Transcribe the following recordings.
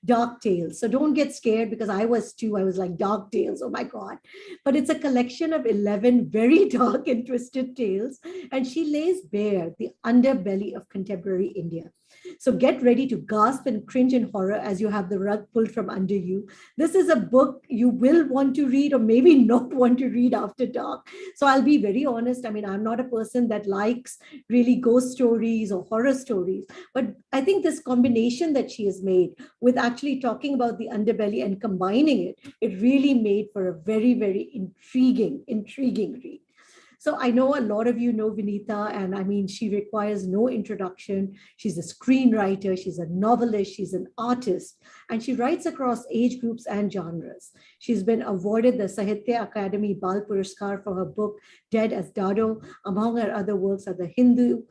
Dark Tales. So don't get scared, because I was too. I was like, Dark Tales, oh my God. But it's a collection of 11 very dark and twisted tales. And she lays bare the underbelly of contemporary India. So get ready to gasp and cringe in horror as you have the rug pulled from under you. This is a book you will want to read, or maybe not want to read after dark. So I'll be very honest. I mean, I'm not a person that likes really ghost stories or horror stories, but I think this combination that she has made with actually talking about the underbelly and combining it, it really made for a very, very intriguing read. So I know a lot of you know Venita, and I mean, she requires no introduction. She's a screenwriter, she's a novelist, she's an artist, and she writes across age groups and genres. She's been awarded the Sahitya Akademi Bal Puraskar for her book, Dead as Dado. Among her other works are the Hindu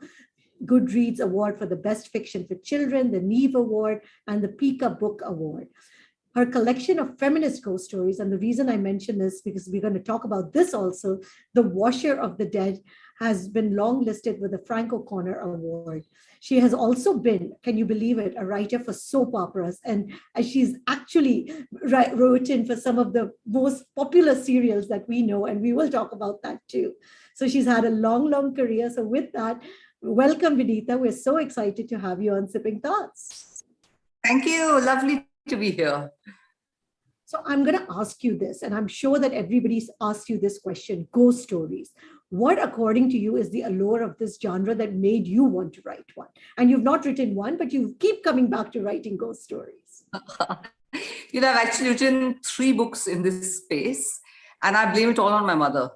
Goodreads Award for the Best Fiction for Children, the Neve Award, and the Pika Book Award. Her collection of feminist ghost stories, and the reason I mention this, because we're going to talk about this also, The Washer of the Dead, has been long listed with the Frank O'Connor Award. She has also been, can you believe it, a writer for soap operas, and she's actually written for some of the most popular serials that we know, and we will talk about that too. So she's had a long career. So with that, welcome, Venita. We're so excited to have you on Sipping Thoughts. Thank you. Lovely to be here. So I'm going to ask you this, and I'm sure that everybody's asked you this question: ghost stories. What, according to you, is the allure of this genre that made you want to write one? And you've not written one, but you keep coming back to writing ghost stories. I've actually written 3 books in this space, and I blame it all on my mother.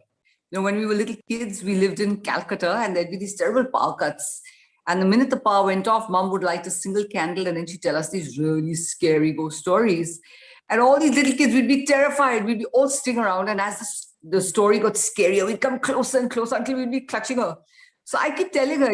When we were little kids, we lived in Calcutta, and there'd be these terrible power cuts. And the minute the power went off, Mom would light a single candle, and then she'd tell us these really scary ghost stories. And all these little kids, we'd be terrified. We'd be all sitting around. And as the story got scarier, we'd come closer and closer until we'd be clutching her. So I keep telling her,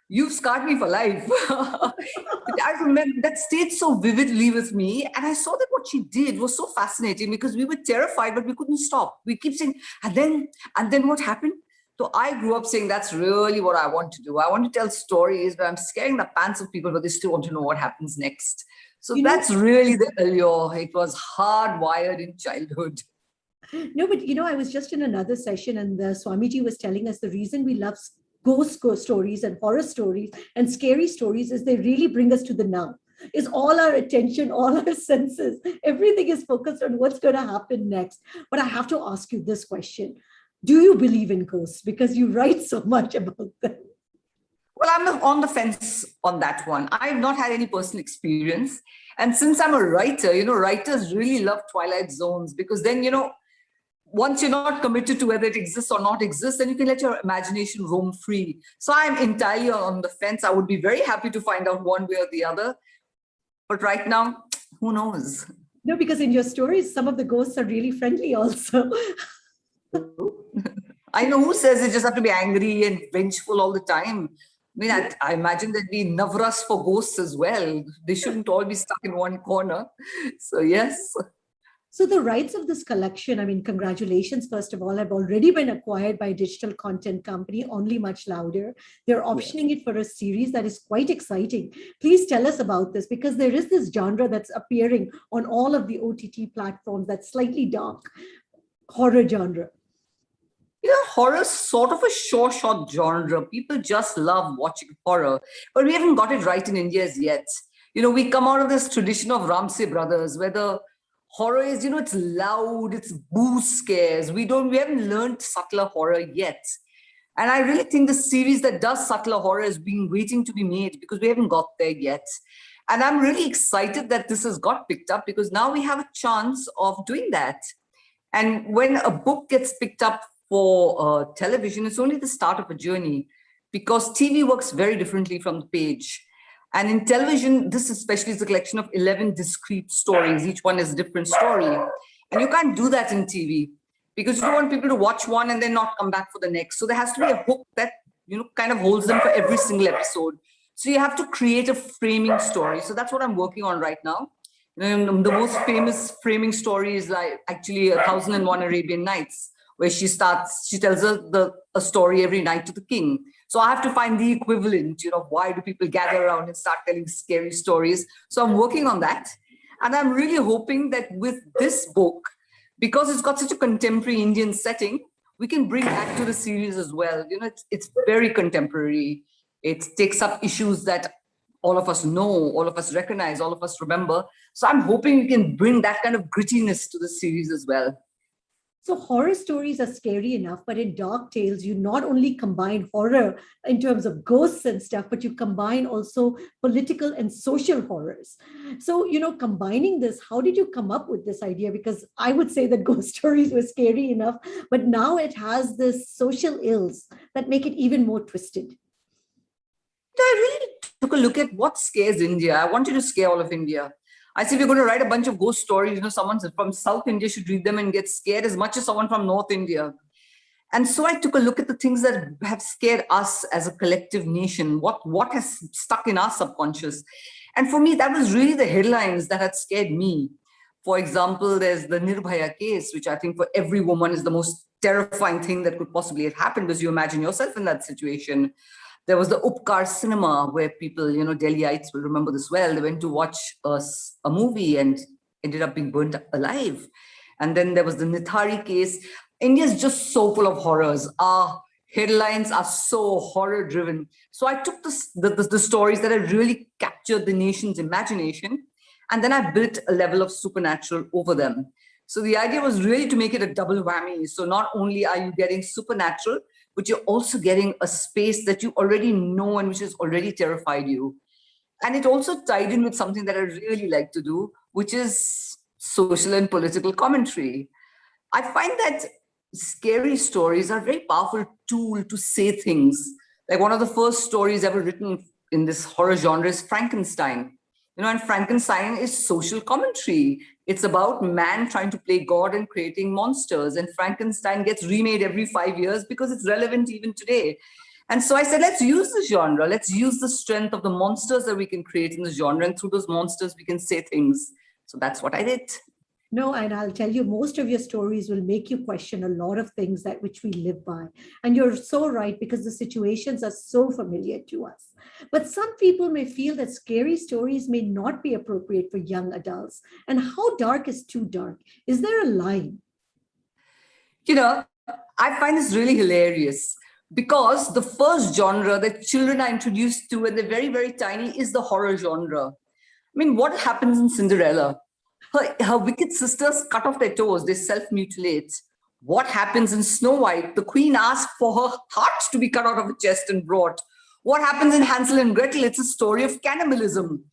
you've scarred me for life. I remember that stayed so vividly with me. And I saw that what she did was so fascinating, because we were terrified, but we couldn't stop. We keep saying, and then what happened? So I grew up saying, that's really what I want to do. I want to tell stories where I'm scaring the pants of people, but they still want to know what happens next. So that's really the allure. It was hardwired in childhood. No, but I was just in another session, and the Swamiji was telling us the reason we love ghost stories and horror stories and scary stories is they really bring us to the now. Is all our attention, all our senses, everything is focused on what's going to happen next. But I have to ask you this question. Do you believe in ghosts? Because you write so much about them. Well, I'm on the fence on that one. I've not had any personal experience. And since I'm a writer, writers really love twilight zones, because then, once you're not committed to whether it exists or not exists, then you can let your imagination roam free. So I'm entirely on the fence. I would be very happy to find out one way or the other. But right now, who knows? No, because in your stories, some of the ghosts are really friendly also. I know, who says they just have to be angry and vengeful all the time? I imagine there'd be navras for ghosts as well. They shouldn't all be stuck in one corner. So yes. So the rights of this collection, congratulations, first of all, have already been acquired by a digital content company, Only Much Louder. They're optioning it for a series that is quite exciting. Please tell us about this, because there is this genre that's appearing on all of the OTT platforms that's slightly dark, horror genre. Horror is sort of a short genre. People just love watching horror, but we haven't got it right in India as yet. We come out of this tradition of Ramsay Brothers, where the horror is, it's loud, it's boo scares. We haven't learned subtler horror yet. And I really think the series that does subtler horror is waiting to be made, because we haven't got there yet. And I'm really excited that this has got picked up, because now we have a chance of doing that. And when a book gets picked up for television, it's only the start of a journey, because TV works very differently from the page. And in television, this especially is a collection of 11 discrete stories. Each one is a different story. And you can't do that in TV, because you don't want people to watch one and then not come back for the next. So there has to be a hook that, kind of holds them for every single episode. So you have to create a framing story. So that's what I'm working on right now. The most famous framing story is actually 1001 Arabian Nights, where she tells a story every night to the king. So I have to find the equivalent, why do people gather around and start telling scary stories? So I'm working on that. And I'm really hoping that with this book, because it's got such a contemporary Indian setting, we can bring that to the series as well. It's very contemporary. It takes up issues that all of us know, all of us recognize, all of us remember. So I'm hoping we can bring that kind of grittiness to the series as well. So horror stories are scary enough, but in Dark Tales, you not only combine horror in terms of ghosts and stuff, but you combine also political and social horrors. So, combining this, how did you come up with this idea? Because I would say that ghost stories were scary enough, but now it has this social ills that make it even more twisted. I really took a look at what scares India. I wanted to scare all of India. I said, we're going to write a bunch of ghost stories. Someone from South India should read them and get scared as much as someone from North India. And so I took a look at the things that have scared us as a collective nation, what has stuck in our subconscious. And for me, that was really the headlines that had scared me. For example, there's the Nirupaya case, which I think for every woman is the most terrifying thing that could possibly have happened, because you imagine yourself in that situation. There was the Upkar cinema where people, Delhiites will remember this well. They went to watch a movie and ended up being burnt alive. And then there was the Nithari case. India is just so full of horrors. Our headlines are so horror driven. So I took the stories that had really captured the nation's imagination, and then I built a level of supernatural over them. So the idea was really to make it a double whammy. So not only are you getting supernatural, but you're also getting a space that you already know and which has already terrified you. And it also tied in with something that I really like to do, which is social and political commentary. I find that scary stories are a very powerful tool to say things. Like one of the first stories ever written in this horror genre is Frankenstein. And Frankenstein is social commentary. It's about man trying to play God and creating monsters. And Frankenstein gets remade every 5 years because it's relevant even today. And so I said, let's use the genre. Let's use the strength of the monsters that we can create in the genre. And through those monsters, we can say things. So that's what I did. No, and I'll tell you, most of your stories will make you question a lot of things that which we live by. And you're so right, because the situations are so familiar to us. But some people may feel that scary stories may not be appropriate for young adults. And how dark is too dark? Is there a line? I find this really hilarious, because the first genre that children are introduced to when they're very, very tiny is the horror genre. I mean, what happens in Cinderella? Her wicked sisters cut off their toes, they self-mutilate. What happens in Snow White? The queen asks for her heart to be cut out of her chest and brought. What happens in Hansel and Gretel? It's a story of cannibalism.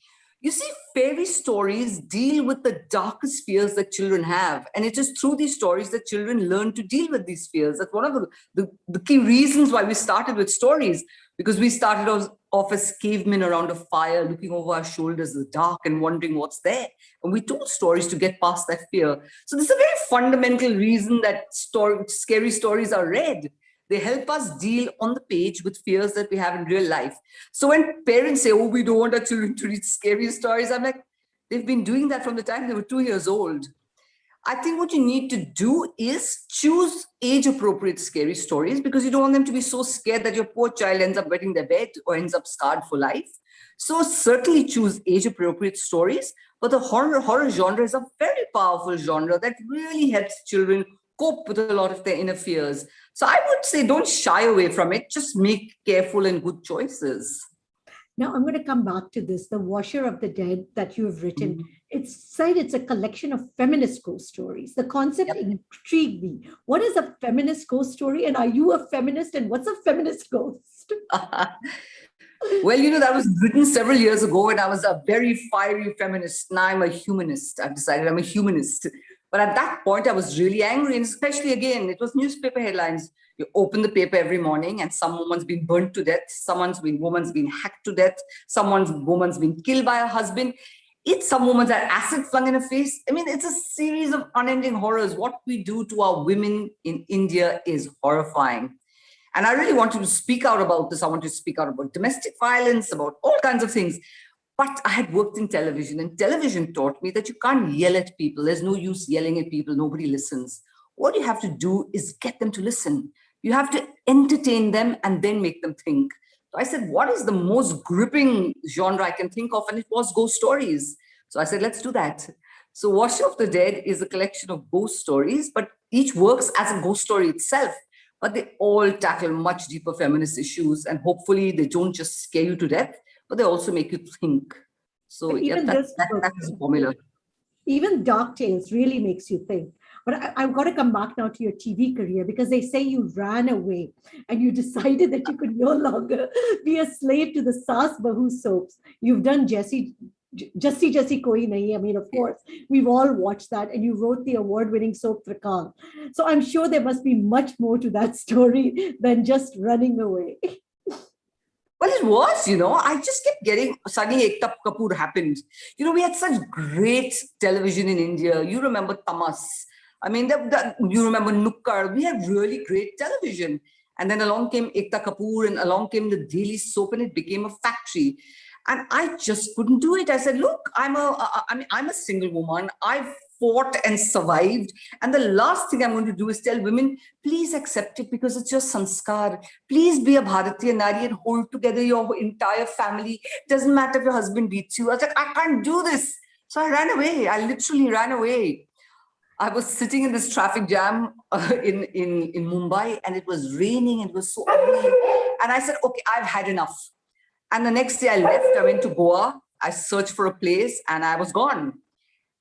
You see, fairy stories deal with the darkest fears that children have. And it is through these stories that children learn to deal with these fears. That's one of the key reasons why we started with stories, because we started off as cavemen around a fire, looking over our shoulders in the dark and wondering what's there. And we told stories to get past that fear. So this is a very fundamental reason that scary stories are read. They help us deal on the page with fears that we have in real life. So when parents say, oh, we don't want our children to read scary stories, I'm like, they've been doing that from the time they were 2 years old. I think what you need to do is choose age-appropriate scary stories, because you don't want them to be so scared that your poor child ends up wetting their bed or ends up scarred for life. So certainly choose age-appropriate stories, but the horror genre is a very powerful genre that really helps children cope with a lot of their inner fears. So I would say don't shy away from it. Just make careful and good choices. Now, I'm going to come back to this, The Washer of the Dead, that you have written. It's said it's a collection of feminist ghost stories. The concept intrigued me. What is a feminist ghost story? And are you a feminist? And what's a feminist ghost? Well, that was written several years ago, and I was a very fiery feminist. Now I'm a humanist. I've decided I'm a humanist. But at that point, I was really angry. And especially, again, it was newspaper headlines. You open the paper every morning and some woman's been burnt to death. Woman's been hacked to death. Woman's been killed by her husband. Some woman's had acid flung in her face. I mean, it's a series of unending horrors. What we do to our women in India is horrifying. And I really wanted to speak out about this. I wanted to speak out about domestic violence, about all kinds of things. But I had worked in television, and television taught me that you can't yell at people. There's no use yelling at people. Nobody listens. What you have to do is get them to listen. You have to entertain them and then make them think. So I said, what is the most gripping genre I can think of? And it was ghost stories. So I said, let's do that. So Wash of the Dead is a collection of ghost stories, but each works as a ghost story itself. But they all tackle much deeper feminist issues. And hopefully they don't just scare you to death, but they also make you think. So But yeah, even that, this that, book, that's the formula. even Dark Tales really makes you think. But I've got to come back now to your TV career, because they say you ran away and you decided that you could no longer be a slave to the Saas Bahu soaps. You've done Jesse Koi Nahi. I mean, of course, we've all watched that, and you wrote the award-winning soap Trakal. So I'm sure there must be much more to that story than just running away. Well, it was, I just kept getting, suddenly Ekta Kapoor happened. We had such great television in India. You remember Tamas. I mean, you remember Nukkar. We had really great television. And then along came Ekta Kapoor, and along came the daily soap, and it became a factory. And I just couldn't do it. I said, look, I'm a single woman. I've fought and survived. And the last thing I'm going to do is tell women, please accept it because it's your sanskar. Please be a Bharatiya Nari and hold together your entire family. Doesn't matter if your husband beats you. I was like, I can't do this. So I ran away. I literally ran away. I was sitting in this traffic jam in Mumbai, and it was raining and it was so ugly. And I said, okay, I've had enough. And the next day I left. I went to Goa. I searched for a place and I was gone.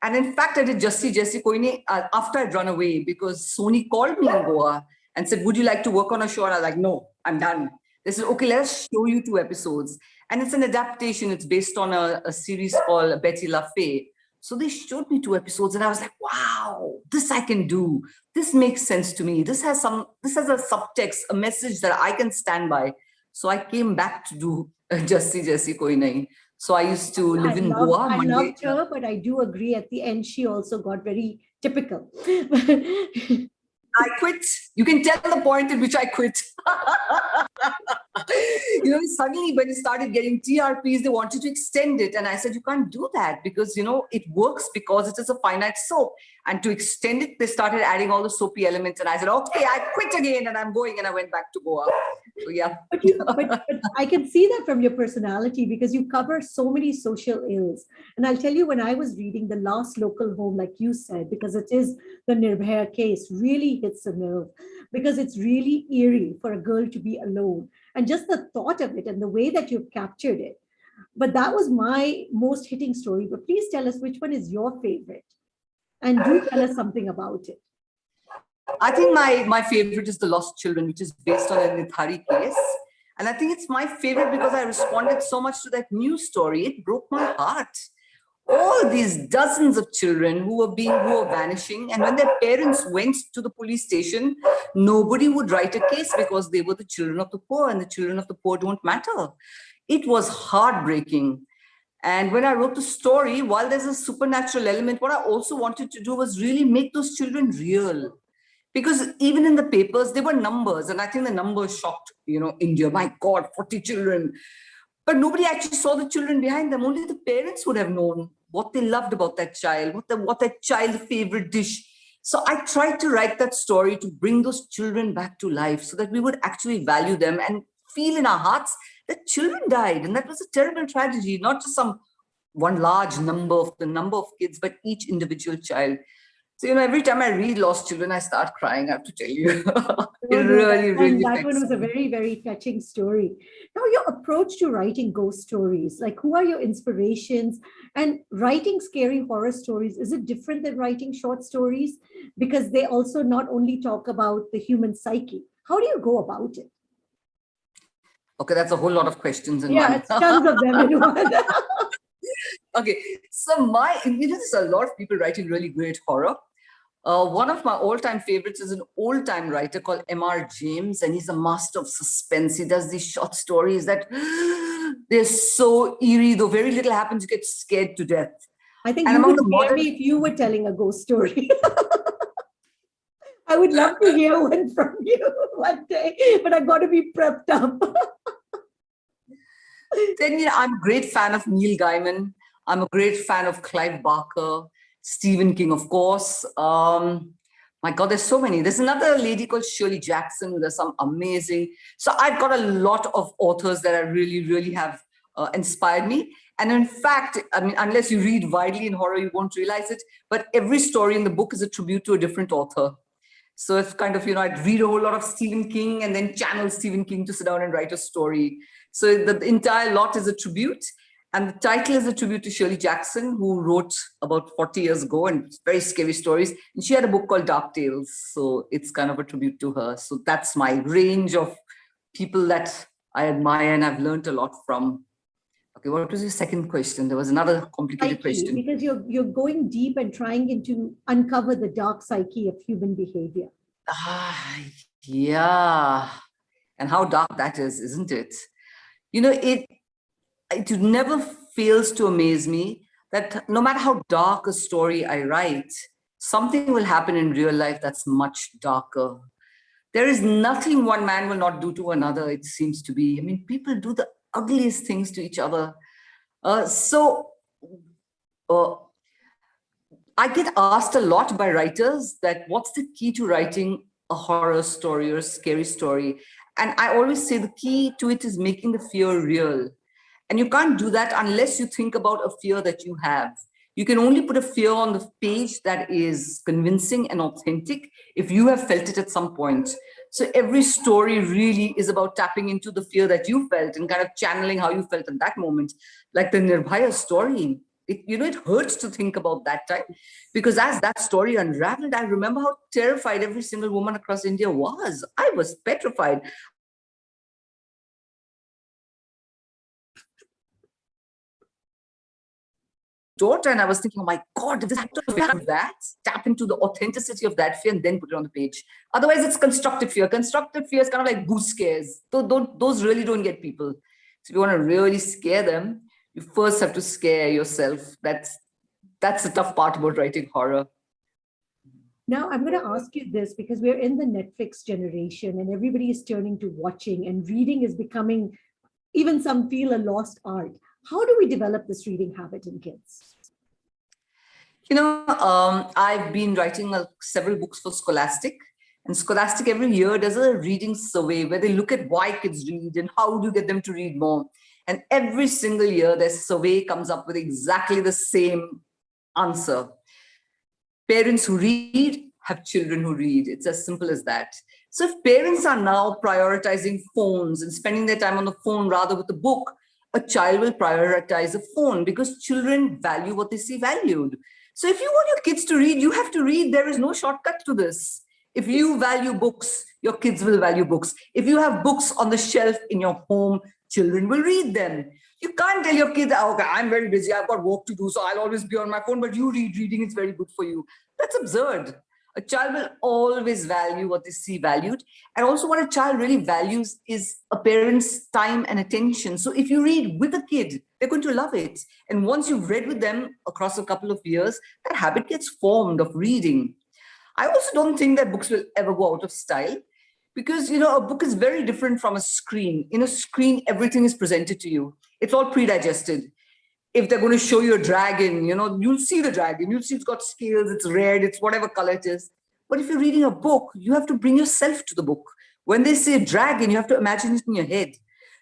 And in fact, I did Jesse Koine after I'd run away, because Sony called me in Goa and said, would you like to work on a show? And I was like, no, I'm done. They said, okay, let's show you 2 episodes. And it's an adaptation. It's based on a series called Betty La Fée. So they showed me 2 episodes and I was like, wow, this I can do. This makes sense to me. This has a subtext, a message that I can stand by. So I came back to do Jesse Koi Nahi. So I used to live in Goa I Monday. loved her, but I do agree at the end she also got very typical. I quit. You can tell the point at which I quit. Suddenly when it started getting TRPs, they wanted to extend it. And I said, you can't do that because, it works because it is a finite soap. And to extend it, they started adding all the soapy elements. And I said, okay, I quit again and I'm going. And I went back to Goa. So, yeah. But I can see that from your personality, because you cover so many social ills. And I'll tell you, when I was reading The Last Local Home, like you said, because it is the Nirupaya case, really hits a nerve, because it's really eerie for a girl to be alone. And just the thought of it and the way that you've captured it. But that was my most hitting story. But please tell us, which one is your favorite? And do tell us something about it. I think my favorite is The Lost Children, which is based on a Nithari case. And I think it's my favorite because I responded so much to that news story. It broke my heart. All these dozens of children who were vanishing, and when their parents went to the police station, nobody would write a case because they were the children of the poor, and the children of the poor don't matter. It was heartbreaking. And when I wrote the story, while there's a supernatural element, what I also wanted to do was really make those children real. Because even in the papers, there were numbers, and I think the numbers shocked, India. My God, 40 children. But nobody actually saw the children behind them. Only the parents would have known what they loved about that child, what that child's favorite dish. So I tried to write that story to bring those children back to life so that we would actually value them and feel in our hearts that children died. And that was a terrible tragedy, not just one large number of the number of kids, but each individual child. So, every time I read Lost Children, I start crying, I have to tell you. It really, really That one affects was a me. very, very touching story. Now, your approach to writing ghost stories, like who are your inspirations? And writing scary horror stories, is it different than writing short stories? Because they also not only talk about the human psyche. How do you go about it? Okay, that's a whole lot of questions in Yeah, one. it's tons of them in one. Okay, so there's a lot of people writing really great horror. One of my all-time favorites is an old-time writer called M.R. James, and he's a master of suspense. He does these short stories that they're so eerie, though very little happens, you get scared to death. I think And you among would the scare modern, me if you were telling a ghost story. I would love to hear one from you one day, but I've got to be prepped up. then I'm a great fan of Neil Gaiman. I'm a great fan of Clive Barker, Stephen King, of course. My God, there's so many. There's another lady called Shirley Jackson who does some amazing. So I've got a lot of authors that I really, really have inspired me. And in fact, I mean, unless you read widely in horror, you won't realize it. But every story in the book is a tribute to a different author. So it's kind of, I'd read a whole lot of Stephen King and then channel Stephen King to sit down and write a story. So the entire lot is a tribute. And the title is a tribute to Shirley Jackson, who wrote about 40 years ago and very scary stories. And she had a book called Dark Tales. So it's kind of a tribute to her. So that's my range of people that I admire and I've learned a lot from. Okay, what was your second question? There was another complicated question. Because you're going deep and trying to uncover the dark psyche of human behavior. Yeah. And how dark that is, isn't it? It never fails to amaze me that no matter how dark a story I write, something will happen in real life that's much darker. There is nothing one man will not do to another, it seems to be. I mean, people do the ugliest things to each other. I get asked a lot by writers that what's the key to writing a horror story or a scary story? And I always say the key to it is making the fear real. And you can't do that unless you think about a fear that you have. You can only put a fear on the page that is convincing and authentic if you have felt it at some point. So every story really is about tapping into the fear that you felt and kind of channeling how you felt at that moment. Like the Nirupaya story, it hurts to think about that time, because as that story unraveled, I remember how terrified every single woman across India was. I was petrified. Daughter, and I was thinking, oh my God, did this actor have that? Tap into the authenticity of that fear and then put it on the page. Otherwise, it's constructive fear. Constructive fear is kind of like boost scares. Those really don't get people. So if you want to really scare them, you first have to scare yourself. That's the tough part about writing horror. Now, I'm going to ask you this because we're in the Netflix generation and everybody is turning to watching, and reading is becoming, even some feel, a lost art. How do we develop this reading habit in kids? I've been writing several books for Scholastic, and Scholastic every year does a reading survey where they look at why kids read and how do you get them to read more. And every single year, their survey comes up with exactly the same answer. Parents who read have children who read. It's as simple as that. So if parents are now prioritizing phones and spending their time on the phone rather with a book, a child will prioritize a phone, because children value what they see valued. So if you want your kids to read, you have to read. There is no shortcut to this. If you value books, your kids will value books. If you have books on the shelf in your home, children will read them. You can't tell your kids, okay, I'm very busy, I've got work to do, so I'll always be on my phone, but you read. Reading is very good for you. That's absurd. A child will always value what they see valued. And also what a child really values is a parent's time and attention. So if you read with a kid, they're going to love it. And once you've read with them across a couple of years, that habit gets formed of reading. I also don't think that books will ever go out of style, because, a book is very different from a screen. In a screen, everything is presented to you. It's all pre-digested. If they're going to show you a dragon, you'll see the dragon. You'll see it's got scales, it's red, it's whatever color it is. But if you're reading a book, you have to bring yourself to the book. When they say dragon, you have to imagine it in your head.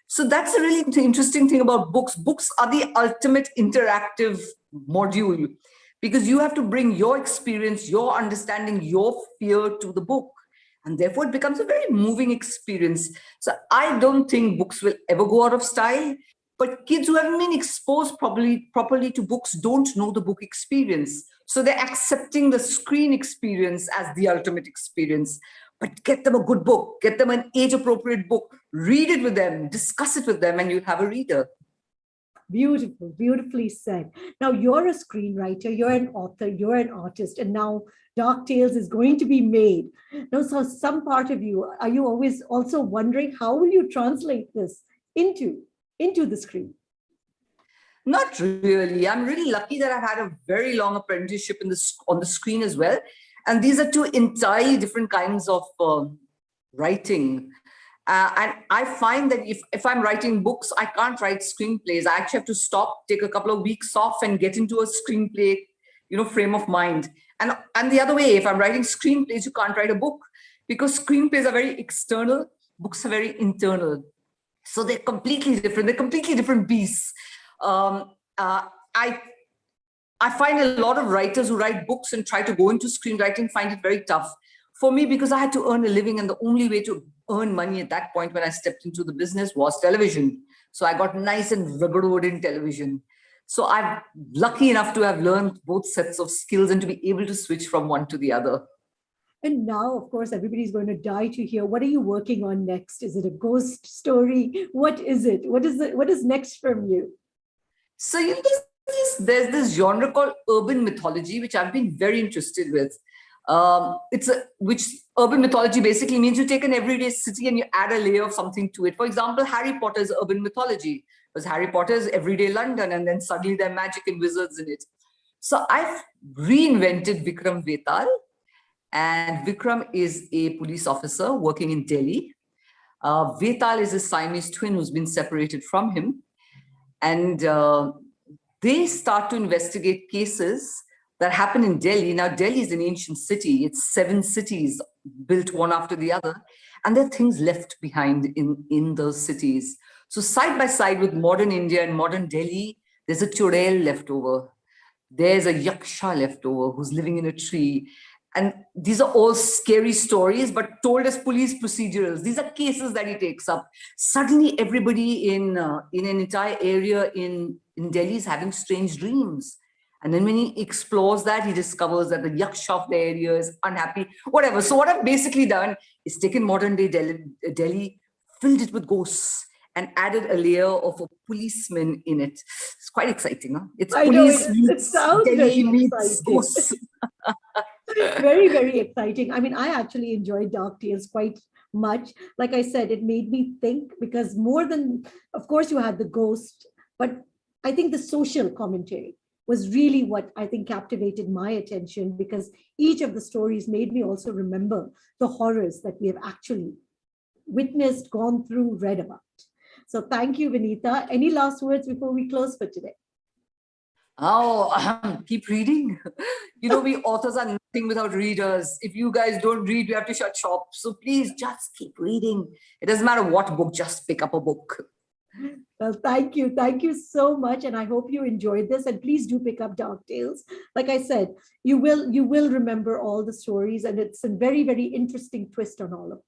So that's a really interesting thing about books. Books are the ultimate interactive module, because you have to bring your experience, your understanding, your fear to the book. And therefore, it becomes a very moving experience. So I don't think books will ever go out of style. But kids who haven't been exposed properly to books don't know the book experience. So they're accepting the screen experience as the ultimate experience. But get them a good book, get them an age-appropriate book, read it with them, discuss it with them, and you'll have a reader. Beautiful, beautifully said. Now, you're a screenwriter, you're an author, you're an artist, and now Dark Tales is going to be made. Now, so some part of you, are you always also wondering how will you translate this into the screen? Not really. I'm really lucky that I've had a very long apprenticeship on the screen as well. And these are two entirely different kinds of writing. And I find that if I'm writing books, I can't write screenplays. I actually have to stop, take a couple of weeks off and get into a screenplay frame of mind. And the other way, if I'm writing screenplays, you can't write a book because screenplays are very external, books are very internal. So they're completely different. They're completely different beasts. I find a lot of writers who write books and try to go into screenwriting find it very tough. For me, because I had to earn a living, and the only way to earn money at that point when I stepped into the business was television. So I got nice and rigorous in television. So I'm lucky enough to have learned both sets of skills and to be able to switch from one to the other. And now, of course, everybody's going to die to hear, what are you working on next? Is it a ghost story? What is it? What is next from you? So there's this genre called urban mythology, which I've been very interested with. Which urban mythology basically means you take an everyday city and you add a layer of something to it. For example, Harry Potter's urban mythology, because Harry Potter's everyday London, and then suddenly there are magic and wizards in it. So I've reinvented Vikram Vetal, and Vikram is a police officer working in Delhi. Vetal is a Siamese twin who's been separated from him, and they start to investigate cases that happen in Delhi. Now, Delhi is an ancient city. It's 7 cities built one after the other. And there are things left behind in those cities. So side by side with modern India and modern Delhi, there's a Churel left over. There's a Yaksha left over who's living in a tree. And these are all scary stories, but told as police procedurals. These are cases that he takes up. Suddenly, everybody in an entire area in Delhi is having strange dreams. And then when he explores that, he discovers that the yaksha of the area is unhappy, whatever. So what I've basically done is taken modern day Delhi, filled it with ghosts, and added a layer of a policeman in it. It's quite exciting, huh? It's police meets Delhi meets ghosts. Very, very exciting. I mean, I actually enjoyed Dark Tales quite much. Like I said, it made me think, because more than, of course, you had the ghost, but I think the social commentary was really what I think captivated my attention, because each of the stories made me also remember the horrors that we have actually witnessed, gone through, read about. So thank you, Venita. Any last words before we close for today? Oh, keep reading. We authors are nothing without readers. If you guys don't read, we have to shut shop. So please just keep reading. It doesn't matter what book, just pick up a book. Well, thank you. Thank you so much. And I hope you enjoyed this. And please do pick up Dark Tales. Like I said, you will remember all the stories, and it's a very, very interesting twist on all of